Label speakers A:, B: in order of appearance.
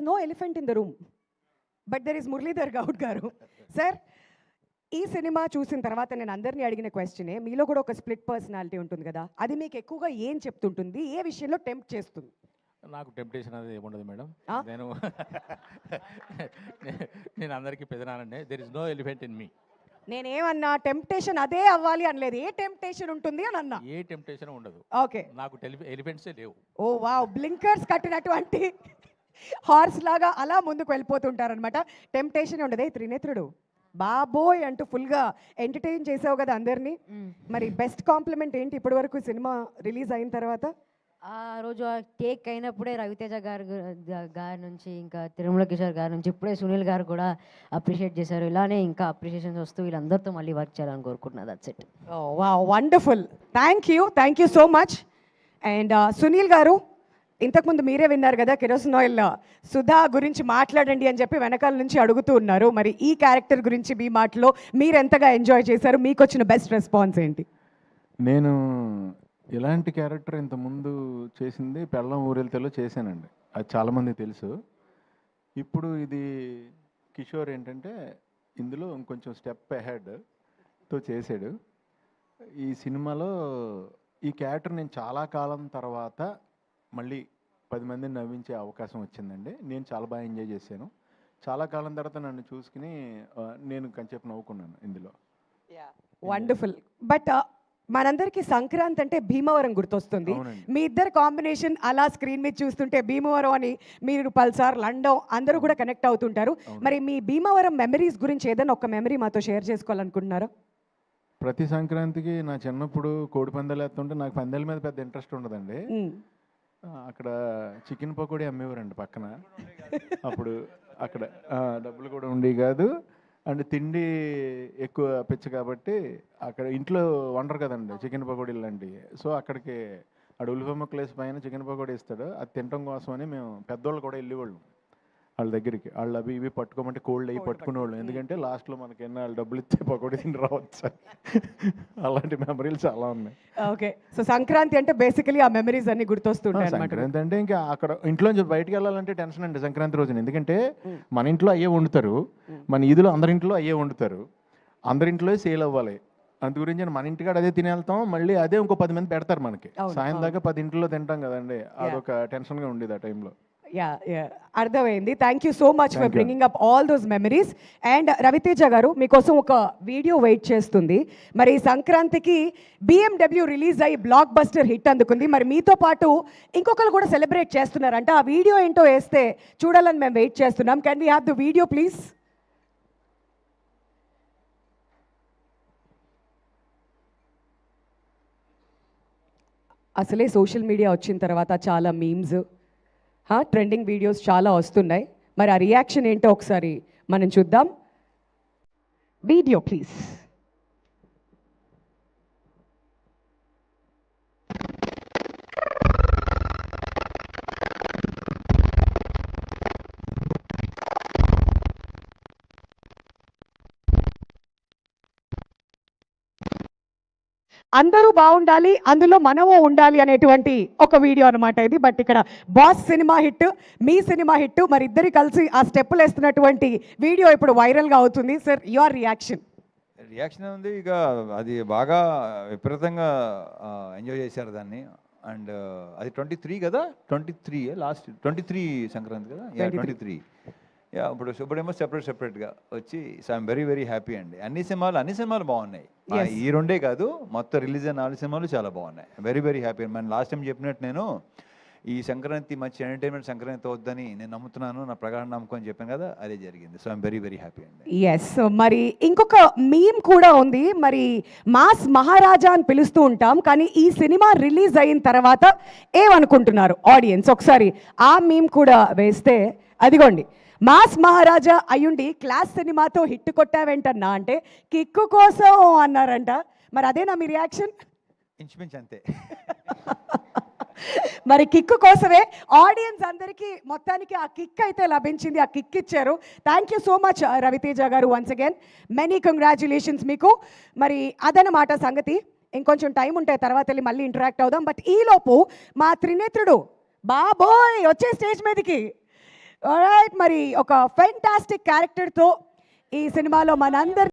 A: No elephant in the room, but there is Muralidhar Goud garu. Sir, ఈ cinema చూసిన తర్వాత నేను అందరినీ అడిగిన క్వశ్చనే, మీలో కూడా ఒక స్ప్లిట్ పర్సనాలిటీ ఉంటుంది కదా, అది మీకు ఎక్కువగా ఏం చెప్తుంటుంది, ఏ విషయంలో టెంప్ట్ చేస్తుంది?
B: నాకు టెంప్టేషన్ అనేది ఏముండదు మేడం.
A: ఆ?
B: నేను అందరికీ పెదనానండి. There is no elephant in me.
A: నేనేమన్నా టెంప్టేషన్ అదే అవ్వాలి అనలేదు, ఏ టెంప్టేషన్ ఉంటుంది అని అన్నా.
B: ఏ టెంప్టేషన్ ఉండదు.
A: ఓకే.
B: నాకు ఎలిఫెంట్సే లేవు.
A: ఓ వావ్, బ్లింకర్స్ కట్టినటువంటి హార్స్ లాగా అలా ముందుకు వెళ్ళిపోతుంటారనమాట. టెంప్టేషన్ ఉండదు. త్రినేత్రుడు బాబోయ్ అంటూ ఫుల్గా ఎంటర్టైన్ చేసావు కదా అందరినీ. మరి బెస్ట్ కాంప్లిమెంట్ ఏంటి ఇప్పటి వరకు సినిమా రిలీజ్ అయిన తర్వాత?
C: ఆ రోజు ఆ టేక్ అయినప్పుడే రవితేజ గారి నుంచి, ఇంకా తిరుమల కిషోర్ గారి నుంచి, ఇప్పుడే సునీల్ గారు కూడా అప్రిషియేట్ చేశారు. ఇలానే ఇంకా అప్రిషియేషన్స్ వస్తూ వీళ్ళందరితో మళ్ళీ వర్క్ చేయాలని కోరుకుంటున్నా. That's it.
A: Wow, wonderful. Thank you so much. And Sunil గారు, ఇంతకుముందు మీరే విన్నారు కదా, కిరోసిన్ ఆయిల్ సుధా గురించి మాట్లాడండి అని చెప్పి వెనకాల నుంచి అడుగుతూ ఉన్నారు. మరి ఈ క్యారెక్టర్ గురించి మీ మాటలో మీరు ఎంతగా ఎంజాయ్ చేశారు, మీకు వచ్చిన బెస్ట్ రెస్పాన్స్ ఏంటి?
D: నేను ఇలాంటి క్యారెక్టర్ ఇంతకుముందు చేసింది పెళ్ళం ఊరెళ్తేలో చేశానండి, అది చాలామందికి తెలుసు. ఇప్పుడు ఇది కిషోర్ ఏంటంటే ఇందులో ఇంకొంచెం స్టెప్ అహెడ్తో చేశాడు. ఈ సినిమాలో ఈ క్యారెక్టర్ నేను చాలా కాలం తర్వాత మళ్ళీ 10 మందిని నవ్వించే అవకాశం వచ్చిందండి. నేను చాలా బాగా ఎంజాయ్ చేశాను. చాలా కాలం తర్వాత నన్ను చూసుకుని నేను కొంచెంసేపు నవ్వుకున్నాను ఇందులో.
A: వండర్ఫుల్. బట్ మనందరికీ సంక్రాంతి అంటే భీమవరం గుర్తొస్తుంది. మీ ఇద్దరు కాంబినేషన్ అలా స్క్రీన్ మీద చూస్తుంటే భీమవరం అని మీరు పల్సార్, లండన్ అందరూ కూడా కనెక్ట్ అవుతుంటారు. మరి మీ భీమవరం మెమరీస్ గురించి ఏదైనా ఒక మెమరీ మాతో షేర్ చేసుకోవాలనుకుంటున్నారా?
D: ప్రతి సంక్రాంతికి నా చిన్నప్పుడు కోడి పందాలు వేస్తుంటే నాకు పందాల మీద పెద్ద ఇంట్రెస్ట్ ఉండదండి. అక్కడ చికెన్ పకోడీ అమ్మేవారండి పక్కన. అప్పుడు అక్కడ డబ్బులు కూడా ఉండేవి కాదు, అండ్ తిండి ఎక్కువ పిచ్చ కాబట్టి అక్కడ ఇంట్లో వండరు కదండి చికెన్ పకోడీలు లాంటివి. సో అక్కడికి ఉల్లిపాయ ప్లేస్ పైన చికెన్ పకోడీ ఇస్తాడు, అది తినడం కోసమని మేము పెద్దవాళ్ళు కూడా వెళ్ళేవాళ్ళం వాళ్ళ దగ్గరికి. వాళ్ళు అవి ఇవి పట్టుకోమంటే కోల్డ్ అవి పట్టుకునేవాళ్ళు, ఎందుకంటే లాస్ట్లో మనకి వాళ్ళు డబ్బులు ఇస్తే పకోడీ తిని రావచ్చు. అలాంటి మెమరీలు చాలా ఉన్నాయి.
A: ఓకే. సో సంక్రాంతి అంటే బేసికలీ ఆ మెమరీస్ అన్ని గుర్తొస్తుంటాయి.
D: సంక్రాంతి అంటే ఇంకా అక్కడ ఇంట్లో బయటకు వెళ్ళాలంటే టెన్షన్ అండి సంక్రాంతి రోజున, ఎందుకంటే మన ఇంట్లో అయ్యే వండుతారు, మన ఈదులో అందరింట్లో అయ్యే వండుతారు, అందరింట్లో సేల్ అవ్వాలి. అందు గురించి మన ఇంటికాడ అదే తిని వెళ్తాం, మళ్ళీ అదే ఇంకో 10 మంది పెడతారు మనకి. సాయం దాకా 10 ఇంట్లో తింటాం కదండి, అదొక టెన్షన్గా ఉండేది ఆ టైంలో.
A: అర్థమైంది. Thank you so much for bringing up all those memories. And Raviteja garu, మీకోసం ఒక వీడియో వెయిట్ చేస్తుంది. మరి సంక్రాంతికి BMW రిలీజ్ అయ్యి బ్లాక్ బస్టర్ హిట్ అందుకుంది. మరి మీతో పాటు ఇంకొకరు కూడా సెలబ్రేట్ చేస్తున్నారంట. ఆ వీడియో ఏంటో వేస్తే చూడాలని మేము వెయిట్ చేస్తున్నాం. Can we have the video please? అసలే సోషల్ మీడియా వచ్చిన తర్వాత చాలా మీమ్స్, ట్రెండింగ్ వీడియోస్ చాలా వస్తున్నాయి. మరి ఆ రియాక్షన్ ఏంటో ఒకసారి మనం చూద్దాం. Video please. అందరూ బాగుండాలి, అందులో మనము ఉండాలి అనేటువంటి ఒక వీడియో అనమాట ఇది. బట్ ఇక్కడ బాస్ సినిమా హిట్, మీ సినిమా హిట్, మరి ఇద్దరు కలిసి ఆ స్టెప్పులు వేస్తున్నటువంటి వీడియో ఇప్పుడు వైరల్గా అవుతుంది. సార్, యువర్ రియాక్షన్
E: ఉంది. ఇక అది బాగా విపరీతంగా ఎంజాయ్ చేశారు దాన్ని. అండ్ అది 23 కదా, 23 లాస్ట్ 23 సంక్రాంతి కదా, 23. ఇప్పుడేమో సెపరేట్గా వచ్చి. సో ఐఎమ్ వెరీ హ్యాపీ అండి. అన్ని సినిమాలు బాగున్నాయి. ఈ రెండే కాదు, మొత్తం రిలీజ్ అయిన 4 సినిమాలు చాలా బాగున్నాయి. Very happy. మన లాస్ట్ టైం చెప్పినట్టు నేను ఈ సంక్రాంతి మంచి ఎంటర్టైన్మెంట్ సంక్రాంతి అవుద్దని నేను నమ్ముతున్నాను, నా ప్రగాఢ నమ్మకం అని చెప్పాను కదా, అదే జరిగింది. సో ఐఎమ్ వెరీ హ్యాపీ అండి.
A: ఎస్. మరి ఇంకొక మీమ్ కూడా ఉంది. మరి మాస్ మహారాజా అని పిలుస్తూ ఉంటాం, కానీ ఈ సినిమా రిలీజ్ అయిన తర్వాత ఏమనుకుంటున్నారు ఆడియన్స్? ఒకసారి ఆ మీమ్ కూడా వేస్తే, అదిగోండి, మాస్ మహారాజా అయ్యుండి క్లాస్ సినిమాతో హిట్ కొట్టావేంటన్నా అంటే కిక్కు కోసం అన్నారంట. మరి అదేనా మీ రియాక్షన్?
E: ఇంచుమించు అంతే.
A: మరి కిక్కు కోసమే ఆడియన్స్ అందరికీ మొత్తానికి ఆ కిక్ అయితే లభించింది, ఆ కిక్ ఇచ్చారు. Thank you so much Raviteja garu, once again many congratulations మీకు. మరి అదనమాట సంగతి. ఇంకొంచెం టైం ఉంటే తర్వాత వెళ్ళి మళ్ళీ ఇంటరాక్ట్ అవుదాం. బట్ ఈలోపు మా త్రినేత్రుడు బాబోయ్ వచ్చే స్టేజ్ మీదకి ఆల్రైట్, మరి ఒక ఫెంటాస్టిక్ క్యారెక్టర్తో ఈ సినిమాలో మనందరి